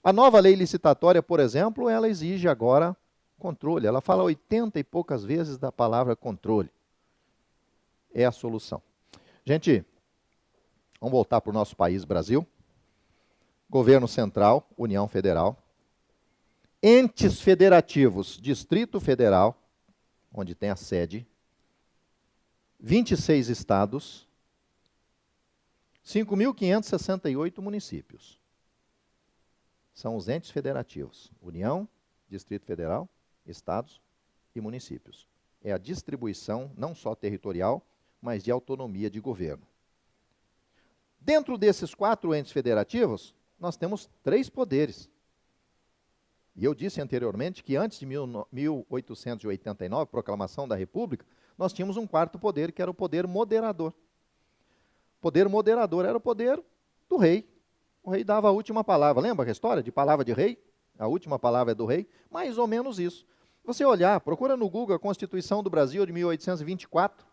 A nova lei licitatória, por exemplo, ela exige agora controle. Ela fala 80 e poucas vezes da palavra controle. É a solução. Gente, vamos voltar para o nosso país, Brasil. Governo Central, União Federal. Entes federativos, Distrito Federal, onde tem a sede. 26 estados. 5.568 municípios. São os entes federativos. União, Distrito Federal, estados e municípios. É a distribuição não só territorial, mas de autonomia de governo. Dentro desses 4 entes federativos, nós temos 3 poderes. E eu disse anteriormente que antes de 1889, proclamação da República, nós tínhamos um 4º poder, que era o poder moderador. O poder moderador era o poder do rei. O rei dava a última palavra. Lembra a história de palavra de rei? A última palavra é do rei. Mais ou menos isso. Você olhar, procura no Google a Constituição do Brasil de 1824.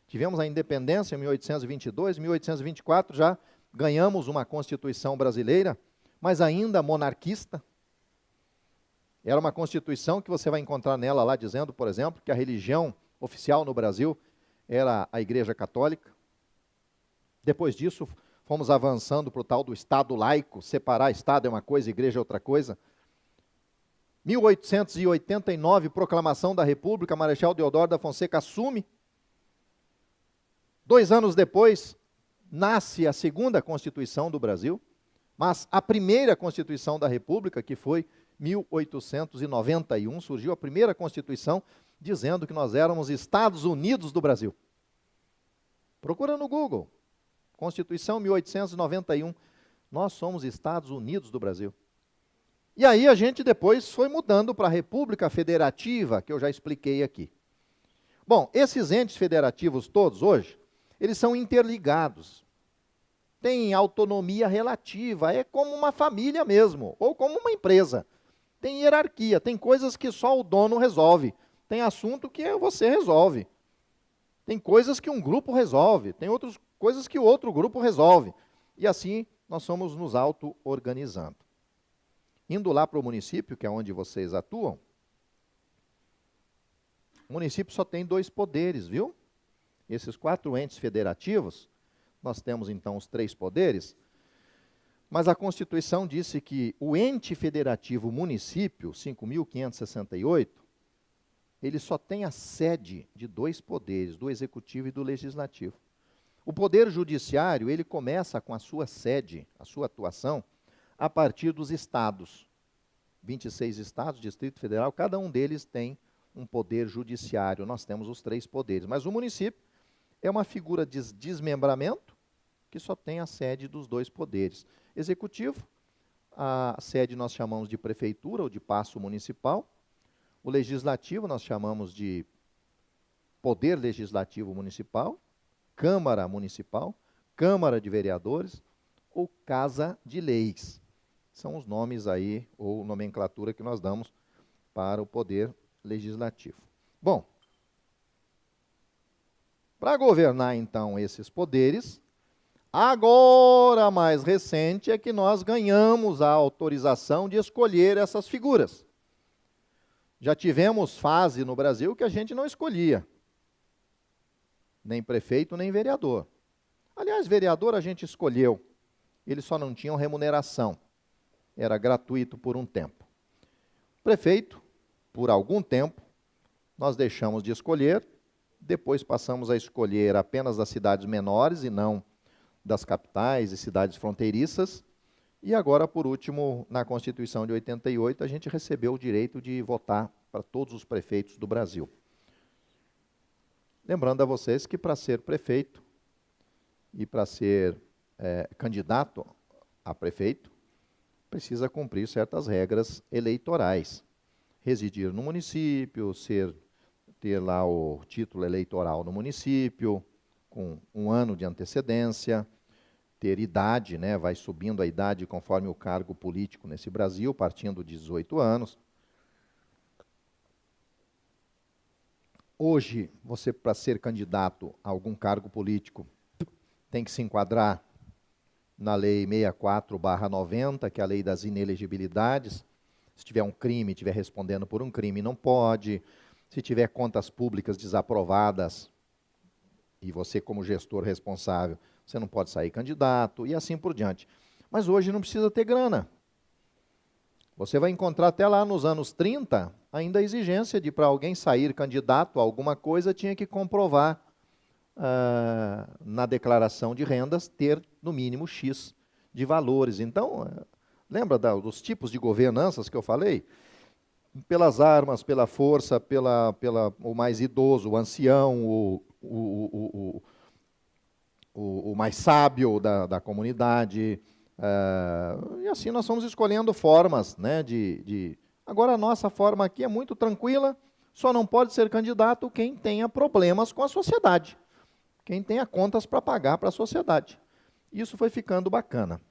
Tivemos a independência em 1822, em 1824 já ganhamos uma Constituição brasileira, mas ainda monarquista. Era uma Constituição que você vai encontrar nela lá dizendo, por exemplo, que a religião oficial no Brasil era a Igreja Católica. Depois disso, fomos avançando para o tal do Estado laico, separar Estado é uma coisa, Igreja é outra coisa. 1889, proclamação da República, Marechal Deodoro da Fonseca assume. 2 anos depois, nasce a 2ª Constituição do Brasil, mas a primeira Constituição da República, que foi 1891, surgiu a primeira Constituição dizendo que nós éramos Estados Unidos do Brasil. Procura no Google, Constituição 1891, nós somos Estados Unidos do Brasil. E aí a gente depois foi mudando para a República Federativa, que eu já expliquei aqui. Bom, esses entes federativos todos hoje, eles são interligados, têm autonomia relativa, é como uma família mesmo, ou como uma empresa. Tem hierarquia, tem coisas que só o dono resolve, tem assunto que você resolve, tem coisas que um grupo resolve, tem outras coisas que o outro grupo resolve, e assim nós somos nos auto-organizando. Indo lá para o município, que é onde vocês atuam, o município só tem 2 poderes, viu? Esses 4 entes federativos, nós temos então os 3 poderes, mas a Constituição disse que o ente federativo município, 5.568, ele só tem a sede de 2 poderes, do executivo e do legislativo. O poder judiciário, ele começa com a sua sede, a sua atuação, a partir dos estados. 26 estados, Distrito Federal, cada um deles tem um poder judiciário. Nós temos os 3 poderes, mas o município é uma figura de desmembramento que só tem a sede dos 2 poderes. Executivo, a sede nós chamamos de prefeitura ou de paço municipal. O legislativo nós chamamos de poder legislativo municipal, Câmara Municipal, Câmara de Vereadores ou Casa de Leis. São os nomes aí, ou nomenclatura que nós damos para o poder legislativo. Bom, para governar então esses poderes, agora mais recente é que nós ganhamos a autorização de escolher essas figuras. Já tivemos fase no Brasil que a gente não escolhia, nem prefeito, nem vereador. Aliás, vereador a gente escolheu, eles só não tinham remuneração, era gratuito por um tempo. Prefeito, por algum tempo, nós deixamos de escolher, depois passamos a escolher apenas das cidades menores e não das capitais e cidades fronteiriças, e agora, por último, na Constituição de 88, a gente recebeu o direito de votar para todos os prefeitos do Brasil. Lembrando a vocês que para ser prefeito e para ser candidato a prefeito, precisa cumprir certas regras eleitorais. Residir no município, ter lá o título eleitoral no município, com 1 ano de antecedência, ter idade, né, vai subindo a idade conforme o cargo político nesse Brasil, partindo de 18 anos. Hoje, você, para ser candidato a algum cargo político, tem que se enquadrar na Lei 64/90, que é a lei das inelegibilidades. Se tiver um crime, estiver respondendo por um crime, não pode. Se tiver contas públicas desaprovadas, e você como gestor responsável, você não pode sair candidato, e assim por diante. Mas hoje não precisa ter grana. Você vai encontrar até lá nos anos 30, ainda a exigência de para alguém sair candidato a alguma coisa, tinha que comprovar na declaração de rendas ter no mínimo X de valores. Então, lembra dos tipos de governanças que eu falei? Pelas armas, pela força, o mais idoso, o ancião, o mais sábio da comunidade. E assim nós fomos escolhendo formas, né, Agora a nossa forma aqui é muito tranquila, só não pode ser candidato quem tenha problemas com a sociedade, quem tenha contas para pagar para a sociedade. Isso foi ficando bacana.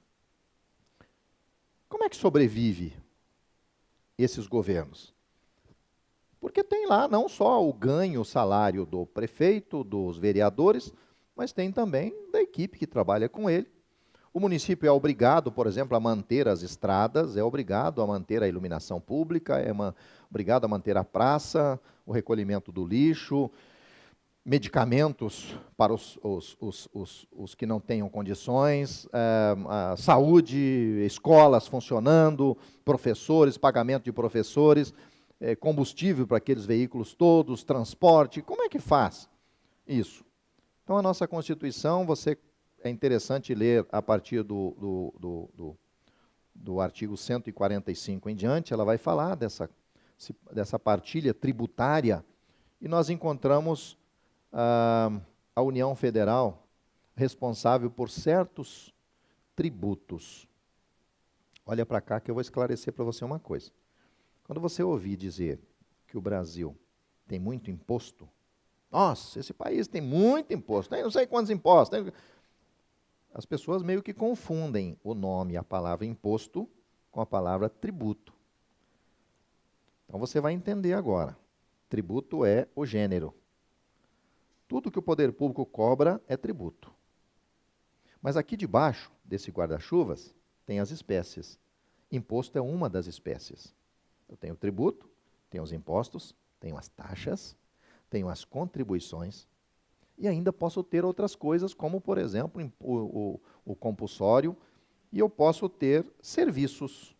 Como é que sobrevive esses governos? Porque tem lá não só o ganho, o salário do prefeito, dos vereadores, mas tem também da equipe que trabalha com ele. O município é obrigado, por exemplo, a manter as estradas, é obrigado a manter a iluminação pública, obrigado a manter a praça, o recolhimento do lixo, medicamentos para os que não tenham condições, a saúde, escolas funcionando, professores, pagamento de professores, combustível para aqueles veículos todos, transporte. Como é que faz isso? Então, a nossa Constituição, é interessante ler a partir do artigo 145 em diante, ela vai falar dessa partilha tributária, e nós encontramos a União Federal responsável por certos tributos. Olha para cá que eu vou esclarecer para você uma coisa. Quando você ouvir dizer que o Brasil tem muito imposto, nossa, esse país tem muito imposto, tem não sei quantos impostos. As pessoas meio que confundem o nome, a palavra imposto, com a palavra tributo. Então você vai entender agora. Tributo é o gênero. Tudo que o poder público cobra é tributo. Mas aqui debaixo desse guarda-chuvas tem as espécies. Imposto é uma das espécies. Eu tenho o tributo, tenho os impostos, tenho as taxas, tenho as contribuições, e ainda posso ter outras coisas, como, por exemplo, o compulsório, e eu posso ter serviços.